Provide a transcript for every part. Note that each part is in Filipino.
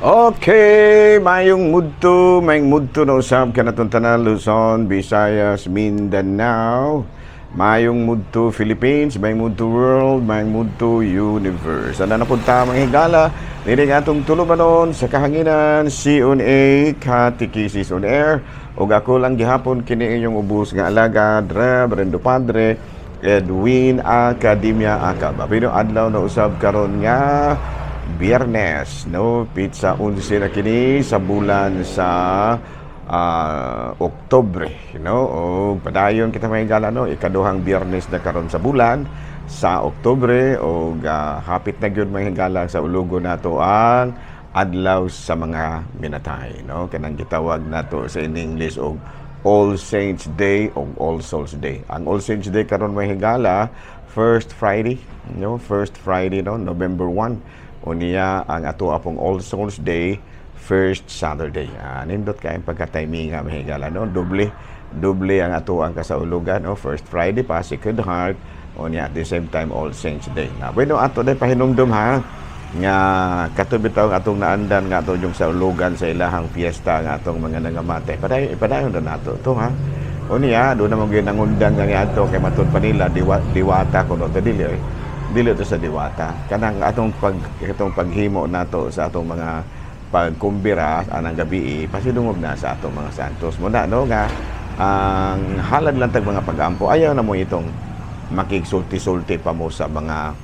Okay, mayong mudto na usab kanatong tanan Luzon, Visayas, Mindanao. Mayong mudto Philippines, mayong mudto world, mayong mudto universe. Ano na punta mga higala, dili nga atong tulumanon sa kahanginan, C.O.N.A. Catechesis on Air. O ako lang gihapon kini inyong ubos nga alagad, Reverendo Padre Edwin Academia Acab. Pero adlaw na usab karon nga Biyernes, no? Pizza 11 na kini sa bulan sa Oktubre, no? O padayon kita may gala, no? Ikaduhang Biyernes na karon sa bulan sa Oktubre o hapit na gyud may higala sa ulugo nato ang adlaw sa mga minatay, no? Kanang gitawag nato sa in English og All Saints Day o All Souls Day. Ang All Saints Day karon may higala first Friday, no? First Friday, no? November 1. Unya ang ato apong All Souls Day first Saturday. Nindot kayong pagka-timing nga mahigala, no? Doble ang ato ang kasaulugan, no? First Friday pa, Sacred Heart, unya at the same time All Saints Day. Na bueno ato day pahinumdum ha nga katubitaw nga atong naandan nga ato yung sa ulugan sa ilahang fiesta nga atong mga nangamate. Padayon na nato to ha. Unya do na mo ginangundan nga ato kay matud pa nila diwata kuno to dili to sa diwata kanang atong paghimo nato sa atong mga pagkumbira anang gabi pasidungog na sa atong mga santos muna, no, nga ang halad lang tag mga pagampo ayaw na mo itong makigsulti-sulti pa mo sa mga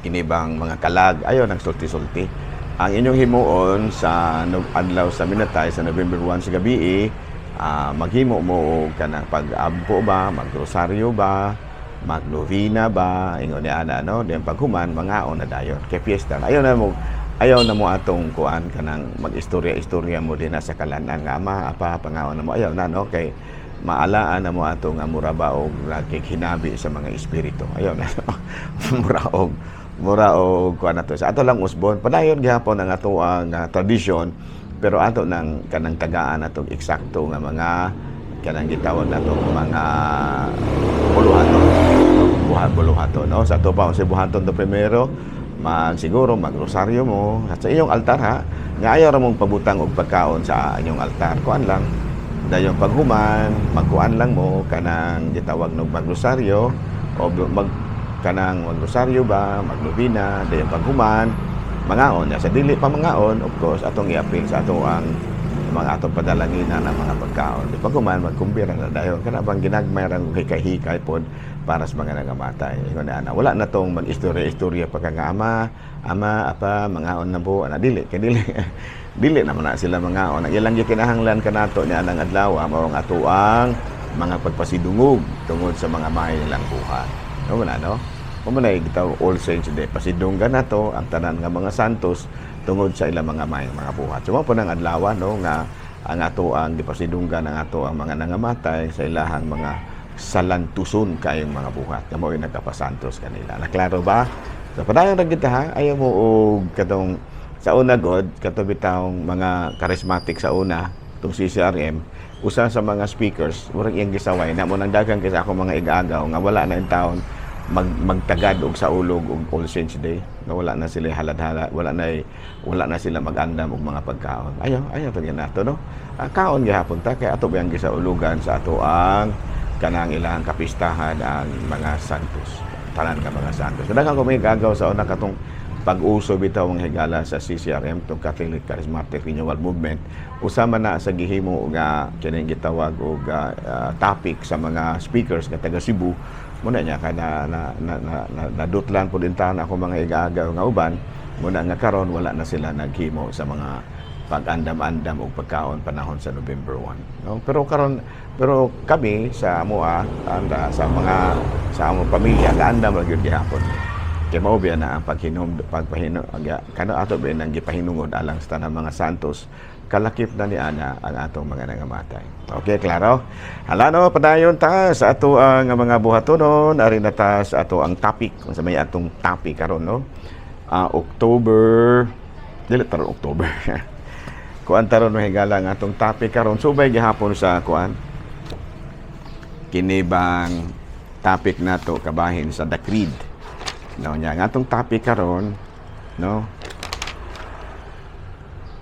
inibang mga kalag, ayaw nang sulti-sulti. Ang inyong himuon sa adlaw sa minatay sa November 1 sa gabi maghimo mo kanang pag-ampo ba, magrosaryo ba, magnovena ba, ingon ni ana, no? Diyan paghuman mangaon na dayon kay fiesta. Ayaw na mo atong kuan kanang mag-istorya mo din sa kalanan nga ama apa pangaon na mo ayaw na, no? Kay maalaan na mo atong muraba og hinabi sa mga espiritu. Ayaw na, no? mura og kuan nato sa ato lang usbon. Padayon gihapon ang ato ang tradisyon pero ato nang kanang tagaan atong eksakto nga mga kanang gitawag nato mga buluhaton, no? Sa ato pa sa buhaton to primero siguro magrosaryo mo at sa inyong altar ha nga ayaw ra mong pabutang og pagkaon sa inyong altar, kuan lang dayon paghuman magkuan lang mo kanang gitawag nog magrosaryo o kanang magrosaryo ba, magnovena, dayon paghuman mangaon sa dili pa mangaon, of course atong iapil sa ato ang mga atong padalanginan ng mga pagkaon. Di pagkuman magkumbira na dayon kana bang ginagmay ra hikay-hikay pod para sa mga nangamatay. Ingon na ana wala na tong mag-istorya-istorya pagka nga ama apa mangaon na po ana dili dili naman na sila mangaon. Ang ilang gikinahanglan kanato ni anang adlaw mao ang ato ang mga pagpasidungog tungod sa mga mahay nilang buhat. No na, no? Kung man ay gitaw All Saints Day, pasidunggan nato ang tanan nga mga santos tungod sa ilang mga mayang mga buhat. Suma po ng adlaw, no, nga ang ato ang gipasidunggan ang ato ang mga nangamatay sa ilahang mga salantuson kayong mga buhat. Kamo ay nagkapasantos kanila. Naklaro ba? So padayon ra kita ha, ayaw mo og katong sa una god kato bitawng mga charismatic sa una tong CCRM usa sa mga speakers murag iyang gisaway na mo nang daghang kaysa ako mga igagaw nga wala na in taon magtagad og sa ulog og All Saints Day nga wala na sila halad-halad wala na sila magandam og mga pagkaon ayaw pag nato, no? Kaon gihapon ta kay ato biyang gisa ulugan sa ato ang kanang ilang kapistahan ang mga santos tanan nga mga santos daghang ko may gagaw sa una katong pag-uso bitaw ang higala sa CCRM tong Catholic Charismatic Renewal Movement usama na sa gihimo nga kining gitawag og topic sa mga speakers nga taga Cebu muna niya kada nadutlan po din taon ako mga igaagaw nga uban muna nga karon wala na sila naghimo sa mga pag-andam-andam o pagkaon panahon sa November 1, no? Pero kami sa amoa sa among pamilya kaandam ra gyud gihapon kay mao biya na ang pagpahinom kano ato ba nang gipahinungod alang sa tanang mga santos kalakip na ni ana ang atong mga nangamatay. Okay, klaro? Hala, no, padayon ta sa ato ang mga buhatonon, ari na ta sa ato ang topic, kung sa may atong topic karon, no? October, dili taron October. Kuan taron mahigala ang atong topic karon, subay gihapon sa kuan. Kinibang topic nato kabahin sa The Creed. 'No, nya ang atong topic karon, no? 'Di, tarong October. Kuan taron mahigala ang atong topic karon, subay gihapon sa kuan. Kinibang topic nato kabahin sa The Creed. 'No, nya ang atong topic karon, no? 'Di, tarong October. 'No, nya ang atong topic karon,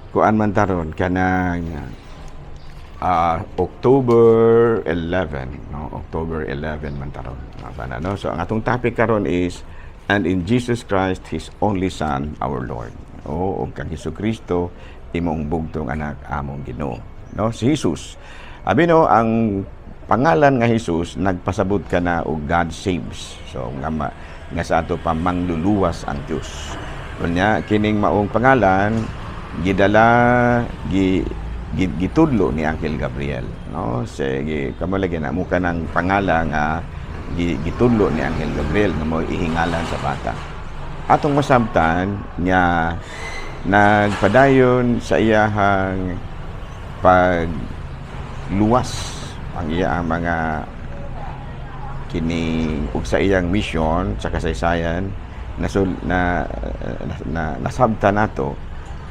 kuan man taron kanang October 11, no? October 11 man taron. No? So ang atong topic karon is and in Jesus Christ his only son our Lord. O kang Hesukristo imong bugtong anak among Ginoo, no? Si Jesus. Abi no, ang pangalan nga Jesus nagpasabot ka na og God saves. So nga sa ato pa mangluluwas ang Dios. Unya kining maong pangalan gidala gitudlo ni Angel Gabriel, no? Sige kamo lagi na mo kanang pangalan nga gitudlo ni Angel Gabriel nga mo ihingalan sa bata. Atong masabtan nga nagpadayon sa iyahang pagluwas ang iyang mga kining ug sa iyang mission sa kasaysayan nasabtan nato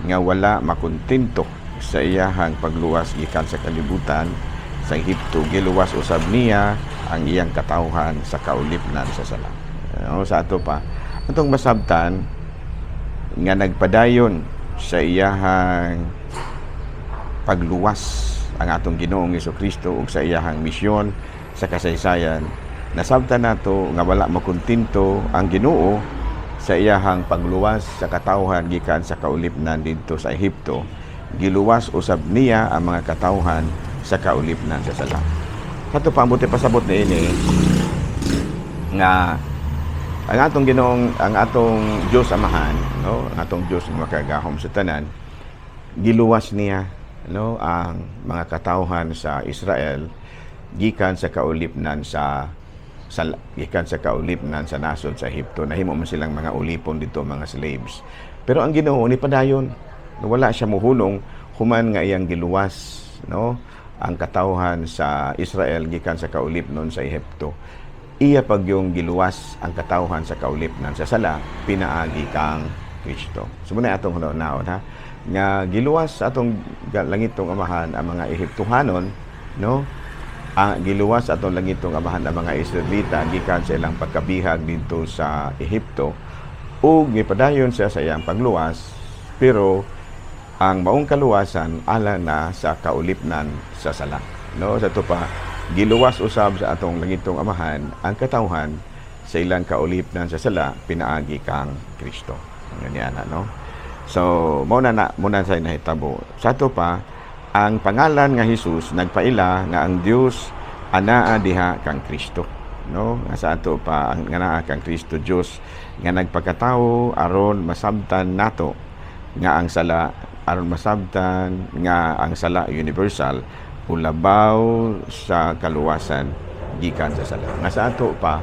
nga wala makontento sa iyahang pagluwas gikan sa kalibutan sa Ehipto. Giluwas usab niya ang iyang katawhan sa kaulipnan sa sala. Sa ato pa atong masabtan nga nagpadayon sa iyahang pagluwas ang atong Ginoong Hesukristo ug sa iyahang misyon sa kasaysayan. Nasabtan nato nga wala makontento ang Ginoo sa iyahang pagluwas sa katawhan gikan sa kaulipnan didto sa Ehipto. Giluwas usab niya ang mga katawhan sa kaulipnan sa sala. Kato pa buti pasabot ni ini nga ang atong Ginoong ang atong Dios Amahan, no? Ang atong Dios nga makagahom sa tanan, giluwas niya, no, ang mga katawhan sa Israel gikan sa kaulipnan sa gikan sa kaulipnan sa nasod sa Ehipto. Nahimo man silang mga ulipon dito, mga slaves. Pero ang Ginoo ni padayon, wala siya muhulong human nga iyang giluwas, no, ang katawhan sa Israel gikan sa kaulipnon sa Ehipto. Iya pag yung giluwas ang katawhan sa kaulipnan sa sala pinaagi kang Kristo. So muna atong hunaon ha nga giluwas atong langitong amahan ang mga Ehiptohanon, no, ang giluwas atong langitong amahan ang mga Israelita gikan sa ilang pagkabihag dito sa Ehipto ug gipadayon siya sa iyang pagluwas, pero ang maong kaluwasan ala na sa kaulipnan sa sala, no? Sa to pa giluwas usab sa atong langitong amahan ang katawhan sa ilang kaulipnan sa sala pinaagi kang Kristo. Ganyan na, no? So muna sa nahitabo. Sa to pa ang pangalan nga Jesus nagpaila nga ang Dios anaa diha kang Kristo, no? Nga sa ato pa ang anaa kang Kristo Dios nga nagpakatawo aron masabtan nato nga ang sala universal ulabaw sa kaluwasan gikan sa sala. Nga sa ato pa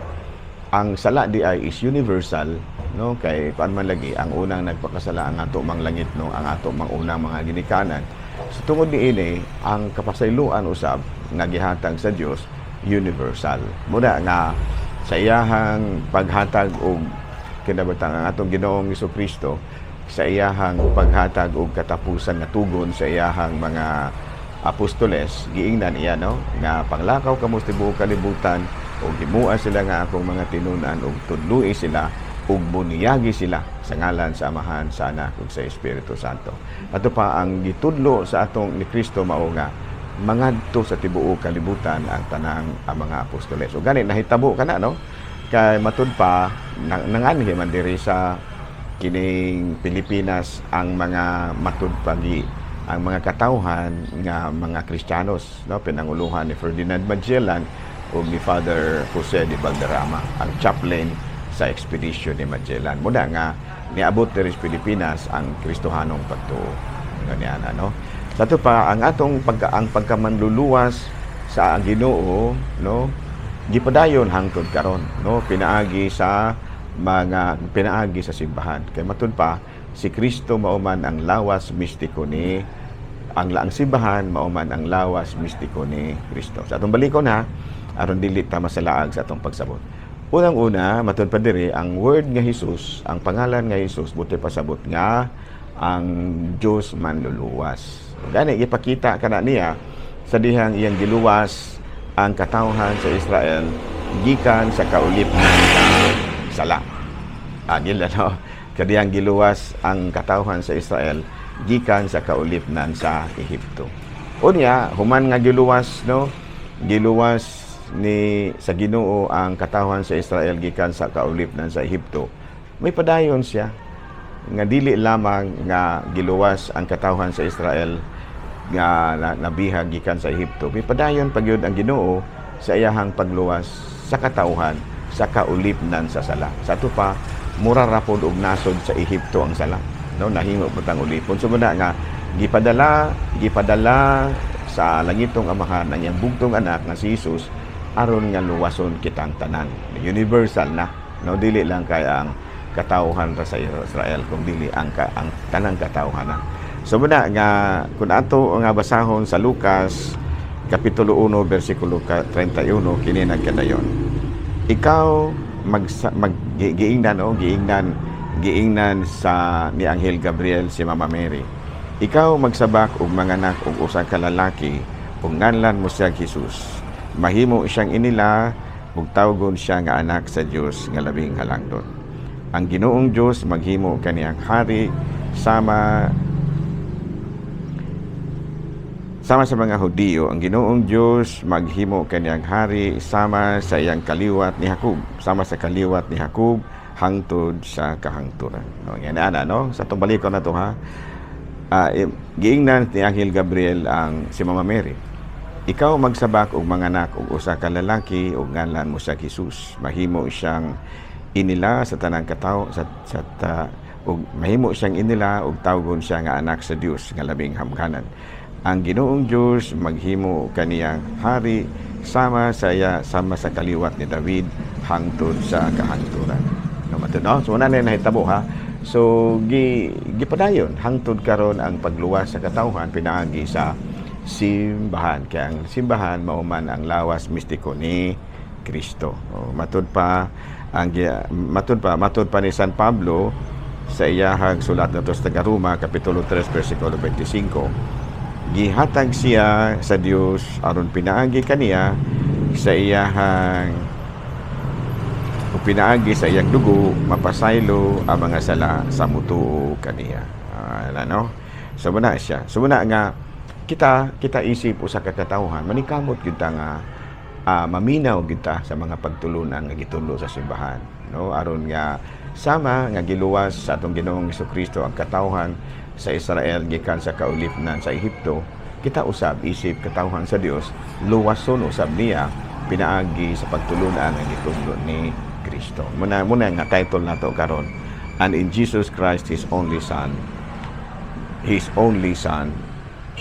ang sala di ay is universal, no, kay paan man lagi ang unang nagpakasala ang ato mang langit, no, ang ato mang unang mga ginikanan. So tungod niini ang kapasayloan usab nga gihatag sa Dios universal. Muna nga sa iyahang paghatag og kinabutan ang atong Ginoong Hesukristo, sa iyahang paghatag og katapusan nga tugon sa iyahang mga apostoles, giingnan iya, no, nga panglakaw kamo sa tibuok kalibutan ug himua sila nga akong mga tinunan ug tudloi sila ug buniyagi sila sa ngalan sa Amahan, sa Anak ug sa Espiritu Santo. Ato pa ang gitudlo sa atong ni Kristo mao nga mangadto sa tibuok kalibutan ang tanang ang mga apostoles. So gani nahitabo kana, no, kay matud pa nanganhi man diri sa kining Pilipinas ang mga matud pagi ang mga katawhan nga mga Kristiyanos, no, pinanguluhan ni Ferdinand Magellan o ni Father Jose de Valderrama, ang chaplain sa expedition ni Magellan. Muna nga niabot diri sa Pilipinas ang Kristohanong pagtuo. Ganyan, no? Sa ito pa ang atong pagkamanluluwas sa Ginoo, no, gipadayon hangtod karon, no, pinaagi sa simbahan. Kay matud pa si Kristo mauman ang lawas mistiko ni ang simbahan mauman ang lawas mistiko ni Kristo. Sa atong balikon ha, aron dili ta masalaag sa atong pagsabot. Unang-una, matud pa diri ang word nga Jesus, ang pangalan nga Jesus buti pasabot nga ang Dios manluluwas. Gani ipakita kana niya sa dihang iyang giluwas ang katawhan sa Israel gikan sa kaulipnan sa sala. Agil, no? Kadiyang giluwas ang katawhan sa Israel gikan sa kaulipnan sa Ehipto. Unya human nga giluwas no, giluwas ni sa Ginoo ang katawhan sa Israel gikan sa kaulipnan sa Ehipto. May padayon siya nga dili lamang nga giluwas ang katawhan sa Israel nga nabihag gikan sa Ehipto. May padayon pagyud ang Ginoo sa iyahang pagluwas sa katawhan sa kaulipnan sa sala. Sa ato pa mura ra pod og nasod sa Ehipto ang sala. No, nahimo putang ulipon. So muna nga gipadala sa langitong amahan ang iyang bugtong anak nga si Jesus aron nga luwason kitang tanan. Universal na, no, dili lang kay ang katawhan ra sa Israel kung dili ang tanang katawhan na. So muna nga kun ato nga basahon sa Lucas kapitulo 1 bersikulo 31 kini nagkadayon. Ikaw giingnan sa ni Anghel Gabriel si Mama Mary. Ikaw magsabak og manganak og usa ka lalaki ug nganlan mo siya Jesus. Mahimo siyang inila ug tawgon siya nga anak sa Dios nga labing halangdon. Ang Ginoong Dios maghimo kaniyang hari sama sa mga Hudiyo. Ang Ginoong Dios maghimo kaniyang hari sama sa iyang kaliwat ni Jacob, sama sa kaliwat ni Jacob hangtod sa kahangturan. No, yan ana no. Sa tong balikon na to ha. Giingnan ni Anghel Gabriel ang si Mama Mary. Ikaw magsabak og manganak og usa ka lalaki ug nganlan mo siya Jesus. Mahimo siyang inila sa tanang katawo ug mahimo siyang inila ug tawgon siya nga anak sa Dios nga labing hamkanan. Ang Ginoong Dios maghimo kaniyang hari sama sa kaliwat ni David hangtod sa kahangturan. No, matuno. So na nahitabo ha. So gipadayon hangtod karon ang pagluwas sa katawhan pinaagi sa simbahan. Kaya ang simbahan mauman ang lawas mistiko ni Kristo. Matud pa ni San Pablo sa iyahang sulat nato sa Taga-Roma kapitulo 3 bersikulo 25. Gihatag siya sa Dios aron pinaagi kaniya sa iyahang pinaagi sa iyang dugo mapasaylo ang mga sala sa mutuo kaniya. No? So muna siya. So muna nga kita isip usa ka katawhan manikamot kita nga maminaw kita sa mga pagtulunan nga gitulo sa simbahan, no, aron nga sama nga giluwas sa atong Ginoong Jesucristo ang katawhan sa Israel gikan sa kaulipnan sa Ehipto. Kita usab isip katawhan sa Dios luwason usab niya pinaagi sa pagtulunan nga gitulo ni Kristo. Muna nga title nato karon, and in Jesus Christ His only Son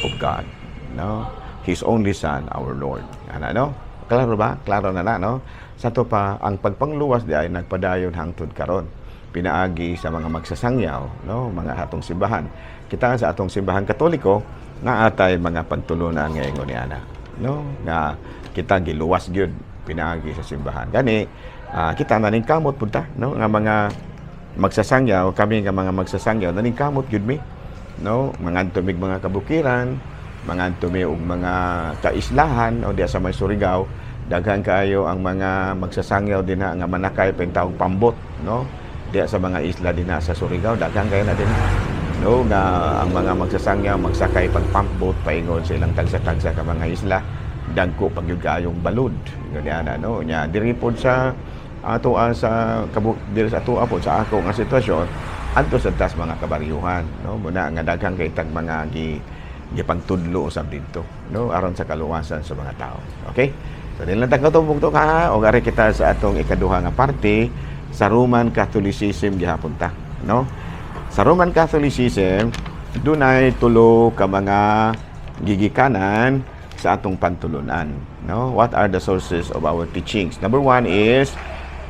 of God, no, His only Son, our Lord. Ano? Klaro ba? Klaro na no? Sa to pa ang pagpangluwas di ay nagpadayon hangtod karon pinaagi sa mga magsasangyaw, no, mga atong simbahan. Kita sa atong simbahan Katoliko nga atay mga pagtulunan nga ingon ni ana, no, nga kita giluwas gyud pinaagi sa simbahan. Gani kita naningkamot pud ta, no, nga mga magsasangyaw, kami nga mga magsasangyaw naningkamot gyud mi, no, mangadto mig mga kabukiran, mangadto mi og mga kaislahan o diya sa may Surigao, daghan kaayo ang mga magsasangyaw dinha nga manakay pintawg pambot, no, diya sa mga isla dinha sa Surigao, daghan kayo na dinha, no, nga ang mga magsasangyaw magsakay pagpambot paingon sa ilang tagsa-tagsa ka mga isla, dagko pagyud kaayong balud ngani no, nya diri pod sa ato sa diri sa ato po sa ako nga sitwasyon adto sa tas mga kabaryuhan, no, muna nga daghang kay tag mga gipangtudlo usab didto, no, aron sa kaluwasan sa mga tao. Okay, so din lang tagtubog to ka o gari kita sa atong ikaduha nga parte sa Roman Catholicism gihapon ta, no. Sa Roman Catholicism dunay tulo ka mga gigikanan sa atong pantulunan, no. What are the sources of our teachings? Number one is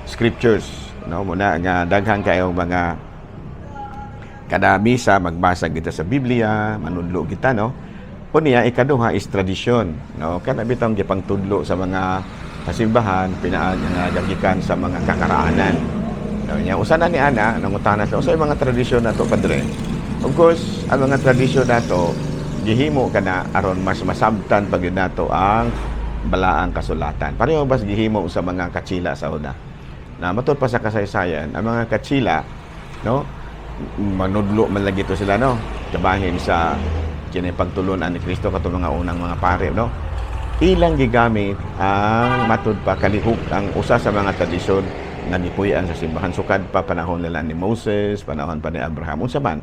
scriptures, no, muna nga daghang kayo mga kada misa magbasa kita sa Biblia, manudlo kita, no. Unya ikaduha is tradisyon, no, kana bitong gipangtudlo sa mga simbahan pinaagi nga gagikan sa mga kakaraanan, no. Nya usa na ni ana nangutana sa usay mga tradisyon nato padre. Of course ang mga tradisyon nato gihimo kana aron mas masabtan pag nato ang balaang kasulatan. Pareho bas gihimo sa mga katsila sa una. Na matod pa sa kasaysayan, ang mga katsila, no, manudlo man lagi to sila, no. kabahin sa kini pagtulunan ni Kristo katong mga unang mga pare, no? Ilang gigamit ang matud pa kalihok ang usa sa mga tradisyon nga nipuy-an sa simbahan sukad pa panahon nila ni Moses, panahon pa ni Abraham, unsa man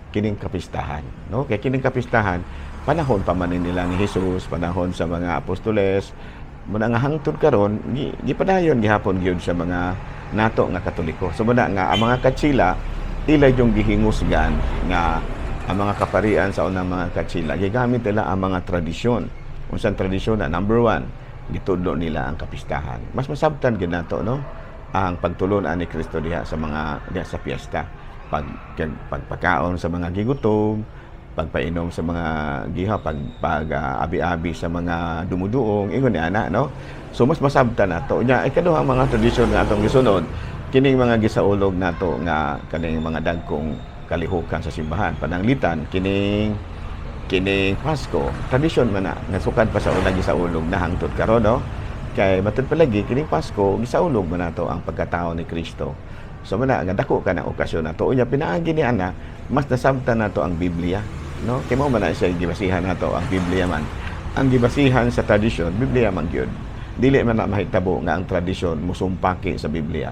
kining kapistahan, no? Kay kining kapistahan panahon pa man nila ni Jesus, panahon sa mga apostoles, muna nga hangtod karon gipadayon gihapon gyud sa mga nato nga Katoliko. So muna nga ang mga katsila ila yung gihingusgan nga ang mga kaparian sa unang mga katsila gigamit nila ang mga tradisyon. Unsang tradisyon na number 1 gitudlo nila ang kapistahan. Mas masabtan gyud nato, no? Ang pagtulon ni Kristo diha sa mga diha sa piyesta, pagpakaon sa mga gigutom, pagpainom sa mga giha, abi-abi sa mga dumuduong, ingon ni ana, no? So mas masabtan nato nya ikaduha ang mga tradisyon nga atong gisunod kining mga gisaulog nato nga kaning mga dagkong kalihukan sa simbahan pananglitan kining Pasko tradisyon man na nga sukad pa sa unang gisaulog na hangtod karon, no? Kay matud palagi kining Pasko gisaulog man nato ang pagkatao ni Kristo. So man nga dako ka na okasyon nato unya pinaagi ni ana mas nasabtan nato ang Biblia, no? Kay mao man na siya gibasihan nato ang Biblia man. Ang gibasihan sa tradisyon Biblia man gyud. Dili man na mahitabo nga ang tradisyon musumpaki sa Biblia.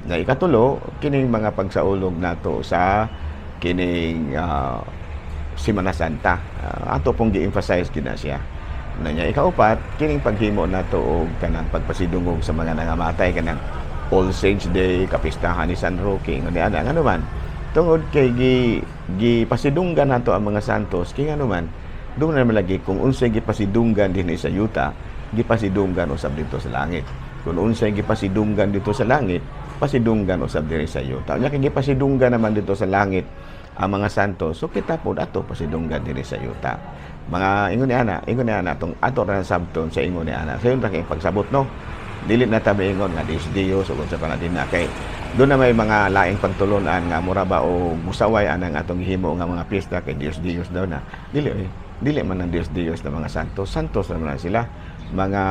Na ikatulo kining mga pagsaulog nato sa kining Semana Santa. Ato pong gi-emphasize gina siya. Nanya ikaupat kining paghimo nato og kanang pagpasidungog sa mga nangamatay kanang All Saints Day, kapistahan ni San Roque, ngani ana ano man. Tungod kay gipasidunggan nato ang mga santos kay ano man. Doon na malagi kung unsay gipasidunggan dinhi sa yuta, gipasidunggan usab dito sa langit. Kung unsay gipasidunggan dito sa langit, pasidunggan usab diri sa yuta. Nya kay gipasidunggan naman dito sa langit ang mga santos, so kita pod ato pasidunggan diri sa yuta. Mga ingon ni ana tong ato ra sabton sa ingon ni ana. Sayon ra kay pagsabot, no. Dili na ta ingon nga Dios ug sa kanadin na kay doon na may mga laing pagtulunan nga mura ba o musaway anang atong himo nga mga piyesta kay Dios daw na. Dili man ang Dios na mga santos. Santos naman sila. Mga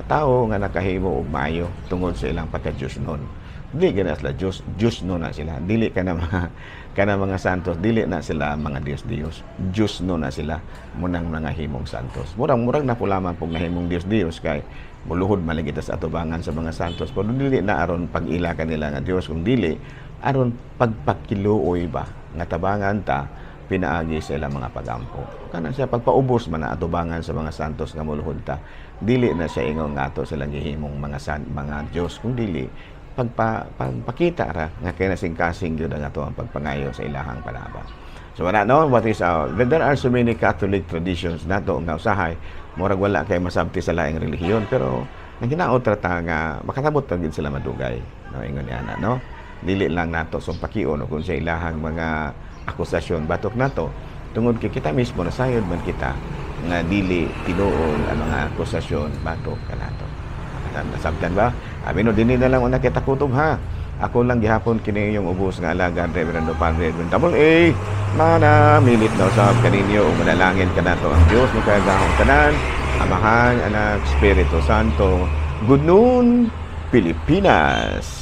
tao nga nakahimo og maayo tungod sa ilang pagka-Dios noon. Dili gina sila Diyos no na sila. Dili ka na mga santos, dili na sila mga Diyos no na sila munang mga himong santos. Murang na po lamang pong nahimong Diyos kay muluhod maligita sa atubangan sa mga santos. Pero dili na aron pag-ila kanila nga Dios, kung dili aron pagpakiluoy ba nga tabangan ta pinaagi sa ilang mga pagampo. Kana siya pagpaubos man na atubangan sa mga santos nga muluhod ta. Dili na siya ingon nga ato silang gihimong mga Dios, kung dili pagpakita ra nga kay nasing-kasing gyud ang ato ang pagpangayo sa ilahang panaba. So wala, no, what is there are so many Catholic traditions nato nga usahay murag wala kay masabti sa laing relihiyon, pero nang hinaot ra ta nga makatabot ta gyud sila madugay, no, ingon ni ana, no. Dili lang nato sumpakion kung sa ilahang mga akusasyon batok nato tungod kay kita mismo nasayod man kita nga dili tinuod ang mga akusasyon batok kanato. Nasabtan ba? Amino dinhi na lang una kita kutob ha. Ako lang gihapon kini yung ubos nga alagad Reverendo Padre Edwin Double A. Mana milit na usab kaninyo ug manalangin kanato ang Dios ni kagahong tanan, Amahan, Anak, Espiritu Santo. Good noon, Pilipinas.